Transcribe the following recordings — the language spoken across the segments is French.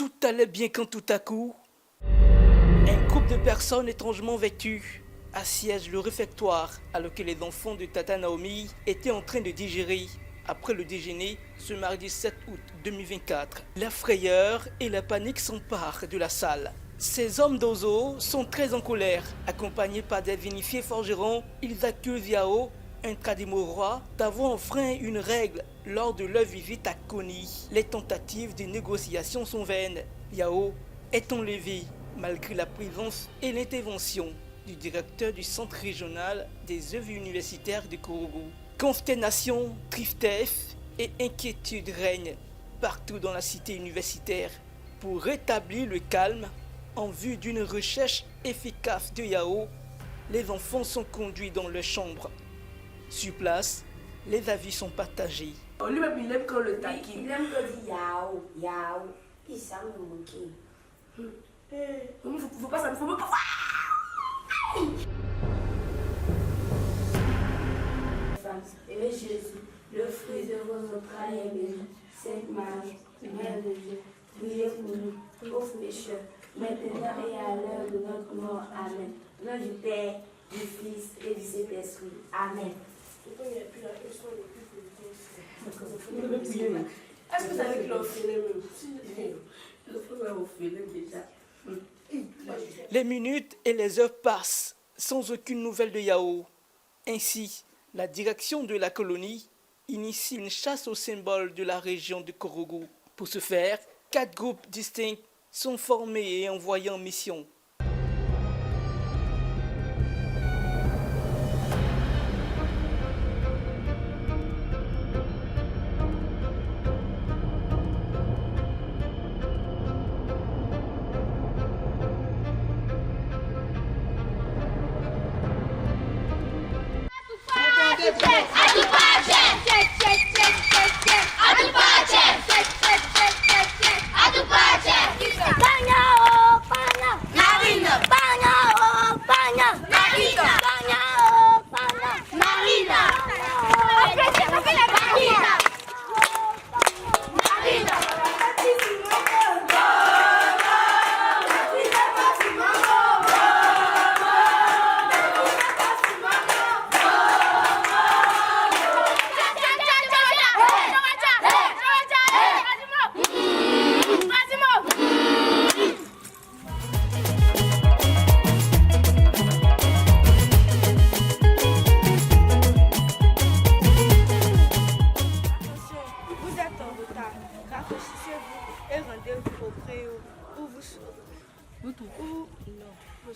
Tout allait bien quand tout à coup, un groupe de personnes étrangement vêtues assiège le réfectoire alors que les enfants de Tata Naomi étaient en train de digérer après le déjeuner ce mardi 7 août 2024. La frayeur et la panique s'emparent de la salle. Ces hommes d'Ozo sont très en colère. Accompagnés par des vinifiés forgerons, ils accusent Yao, un Tradimorois, d'avoir enfreint une règle lors de leur visite à Koni. Les tentatives de négociation sont vaines. Yao est enlevé malgré la présence et l'intervention du directeur du centre régional des œuvres universitaires de Korogo. Consternation, tristesse et inquiétude règnent partout dans la cité universitaire. Pour rétablir le calme, en vue d'une recherche efficace de Yao, les enfants sont conduits dans leur chambre. Sur place, les avis sont partagés. Lui-même, il aime quand le taquine. Il aime quand il dit Yao, Yao. Il s'en moquer. Il faut pas ça, il faut pas. Et Jésus, le fruit de vos entrailles est béni. Sainte Marie, Mère de Dieu, priez pour nous, pauvres pécheurs, maintenant et à l'heure de notre mort. Amen. Au nom du Père, du Fils et du Saint-Esprit. Amen. Est-ce que vous savez qu'il a fait les mêmes? Il a fait déjà. Les minutes et les heures passent sans aucune nouvelle de Yao. Ainsi, la direction de la colonie initie une chasse aux symboles de la région de Korogo. Pour ce faire, 4 groupes distincts sont formés et envoyés en mission.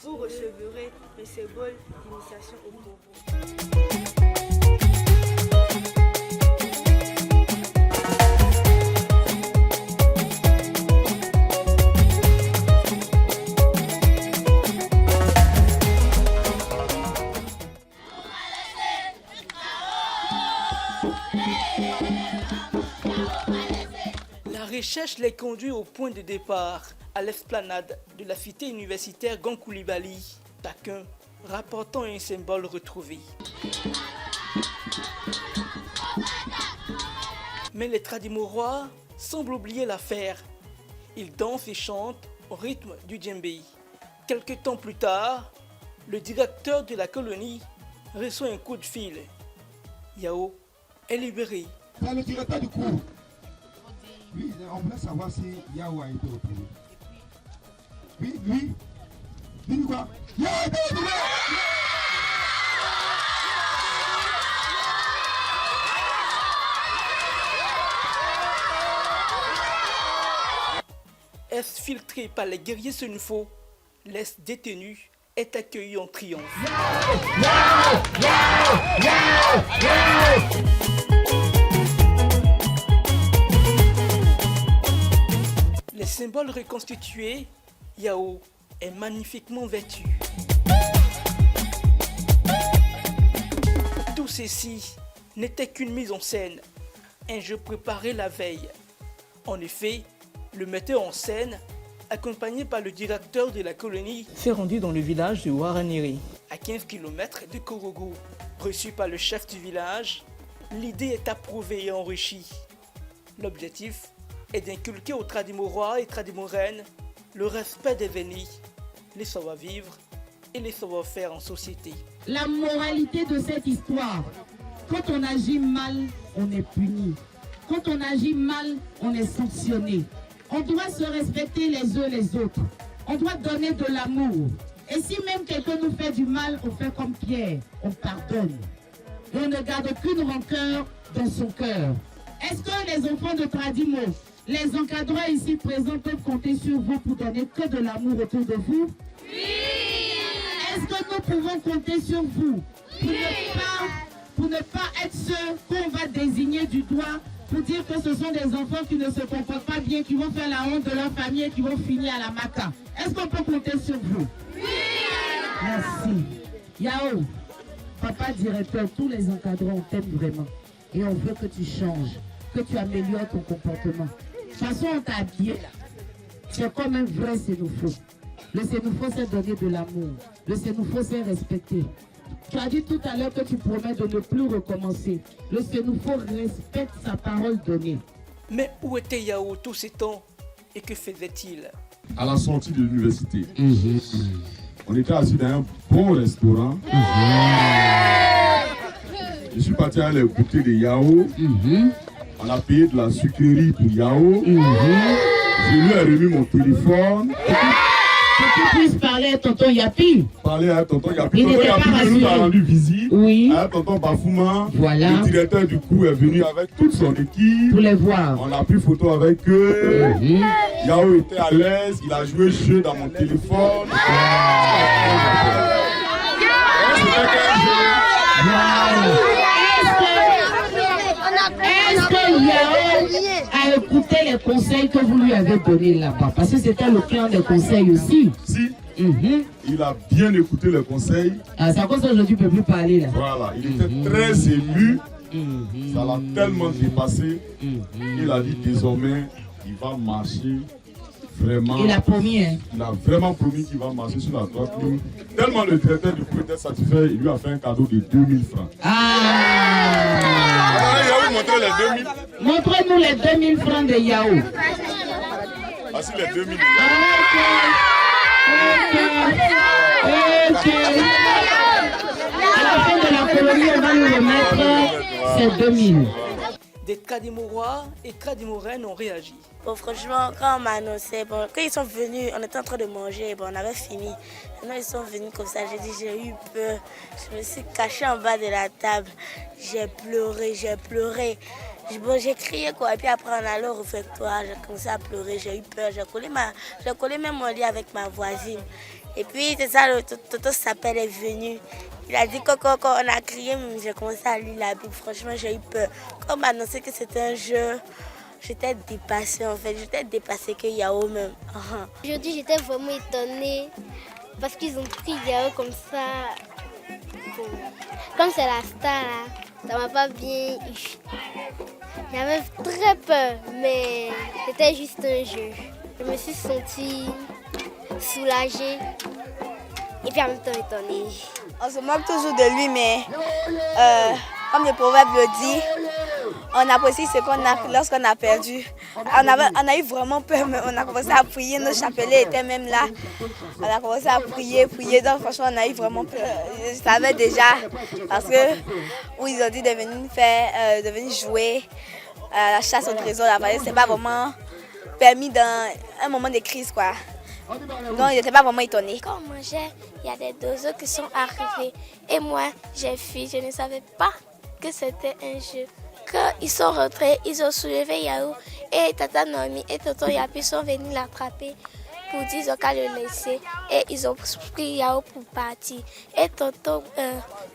Vous recevrez le symbole d'initiation au Togo. La recherche les conduit au point de départ, à l'esplanade de la cité universitaire Gonkoulibaly, chacun rapportant un symbole retrouvé. Mais les Tradimorois semblent oublier l'affaire. Ils dansent et chantent au rythme du djembé. Quelque temps plus tard, le directeur de la colonie reçoit un coup de fil. Yao est libéré. C'est le directeur du cours. Oui, on voulait savoir si Yao a été opéré. Oui, lui. Dis quoi? Yao a été opéré! Exfiltré par les guerriers Senufo, l'ex-détenu est accueilli en triomphe. Les symboles reconstitués, Yao est magnifiquement vêtu. Tout ceci n'était qu'une mise en scène, un jeu préparé la veille. En effet, le metteur en scène, accompagné par le directeur de la colonie, s'est rendu dans le village de Waraniri, à 15 km de Korogo. Reçu par le chef du village, l'idée est approuvée et enrichie. L'objectif est d'inculquer aux Tradimorois et Tradimoraines le respect des vénis, les savoir-vivre et les savoir-faire en société. La moralité de cette histoire, quand on agit mal, on est puni. Quand on agit mal, on est sanctionné. On doit se respecter les uns les autres. On doit donner de l'amour. Et si même quelqu'un nous fait du mal, on fait comme Pierre, on pardonne. Et on ne garde aucune rancœur dans son cœur. Est-ce que les enfants de Tradimo, les encadreurs ici présents peuvent compter sur vous pour donner que de l'amour autour de vous? Oui! Est-ce que nous pouvons compter sur vous pour ne pas être ceux qu'on va désigner du doigt pour dire que ce sont des enfants qui ne se comportent pas bien, qui vont faire la honte de leur famille et qui vont finir à la maca? Est-ce qu'on peut compter sur vous? Oui! Merci. Yao, papa directeur, tous les encadrants, on t'aime vraiment. Et on veut que tu changes, que tu améliores ton comportement. De toute façon, on t'a habillé là. C'est comme un vrai sénoufo. Le sénoufo, c'est donner de l'amour. Le sénoufo, c'est respecter. Tu as dit tout à l'heure que tu promets de ne plus recommencer. Le sénoufo respecte sa parole donnée. Mais où était Yao tous ces temps et que faisait-il? À la sortie de l'université, on était assis dans un bon restaurant. Je suis parti aller goûter des Yao. On a payé de la sucrerie pour Yao. Je lui ai remis mon téléphone. Que tu puisses parler à tonton Yapi. Parler à tonton Yapi. Il n'était pas rassuré. Nous a rendu visite. Oui. À tonton Bafouma. Voilà. Le directeur du coup est venu avec toute son équipe. Pour les voir. On a pris photo avec eux. Yao était à l'aise. Il a joué jeu dans mon téléphone. Est-ce que Yao a écouté les conseils que vous lui avez donnés là-bas? Parce que c'était le clan des conseils aussi. Si, il a bien écouté les conseils. Ah, c'est à cause qu'aujourd'hui il ne peut plus parler là. Voilà, il était très ému. Ça l'a tellement dépassé. Il a dit désormais, il va marcher vraiment. Il a promis, hein? Il a vraiment promis qu'il va marcher sur la droite ligne. Tellement le directeur du coup était satisfait, il lui a fait un cadeau de 2000 francs. Il a montré les 2000. Montrez-nous les 2000 francs de Yao. Voici les 2000. Ok. À la fin de la colonie, on va nous remettre ces 2000. Des Tradimorois et Tradimoraines ont réagi. Bon, franchement, quand on m'a annoncé, quand ils sont venus, on était en train de manger, on avait fini. Maintenant, ils sont venus comme ça, j'ai eu peur. Je me suis cachée en bas de la table. J'ai pleuré. J'ai crié quoi, et puis après on allait au réfectoire, j'ai commencé à pleurer, j'ai eu peur. J'ai collé même mon lit avec ma voisine. Et puis c'est ça, le Toto s'appelle est venu. Il a dit coco, on a crié, mais j'ai commencé à lire la Bible. Franchement, j'ai eu peur. Quand on m'a annoncé que c'était un jeu, j'étais dépassée en fait. J'étais dépassée que Yao même. Aujourd'hui, j'étais vraiment étonnée parce qu'ils ont pris Yao comme ça. Comme c'est la star là, ça m'a pas bien eu. J'avais très peur, mais c'était juste un jeu. Je me suis sentie soulagée et puis en même temps étonnée. On se moque toujours de lui, mais comme le proverbe le dit, on apprécie ce qu'on a lorsqu'on a perdu. On a eu vraiment peur, mais on a commencé à prier, nos chapelets étaient même là. On a commencé à prier, donc franchement on a eu vraiment peur. Je savais déjà, parce que où ils ont dit de venir jouer à la chasse au trésor, c'est pas vraiment permis dans un moment de crise quoi. Donc, il n'était pas vraiment étonné. Quand on mangeait, il y a des oiseaux qui sont arrivés. Et moi, j'ai fui. Je ne savais pas que c'était un jeu. Quand ils sont rentrés, ils ont soulevé Yao. Et Tata Nomi et Tonton Yapi sont venus l'attraper pour dire qu'à le laisser. Et ils ont pris Yao pour partir. Et Tonton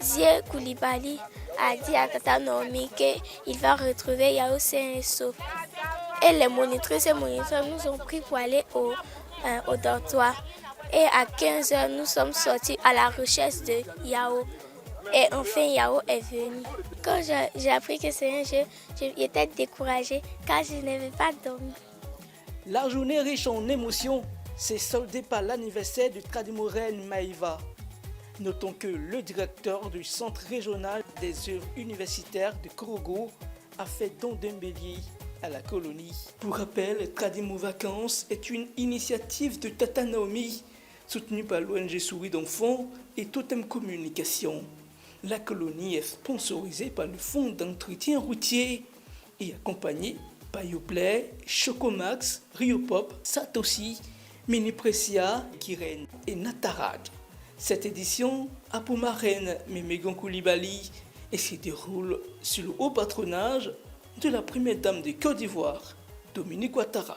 Zie Koulibaly a dit à Tata Nomi qu'il va retrouver Yao sain et sauf. Et les monitrices et moniteurs nous ont pris pour aller au dortoir. Et à 15h, nous sommes sortis à la recherche de Yao. Et enfin, Yao est venu. Quand j'ai appris que c'est un jeu, j'étais découragée car je n'avais pas dormi. La journée riche en émotions s'est soldée par l'anniversaire de Tradimoraine Maïva. Notons que le directeur du Centre régional des œuvres universitaires de Korogo a fait don d'un bélier à la colonie. Pour rappel, Tradimo Vacances est une initiative de Tata Naomi, soutenue par l'ONG Souris d'enfants et Totem Communication. La colonie est sponsorisée par le Fonds d'entretien routier et accompagnée par Yoplay, Chocomax, Riopop, Satoshi, Mini Precia, Kiren et Nataraj. Cette édition a pour marraine Mémégan Koulibaly et se déroule sous le haut patronage de la première dame de Côte d'Ivoire, Dominique Ouattara.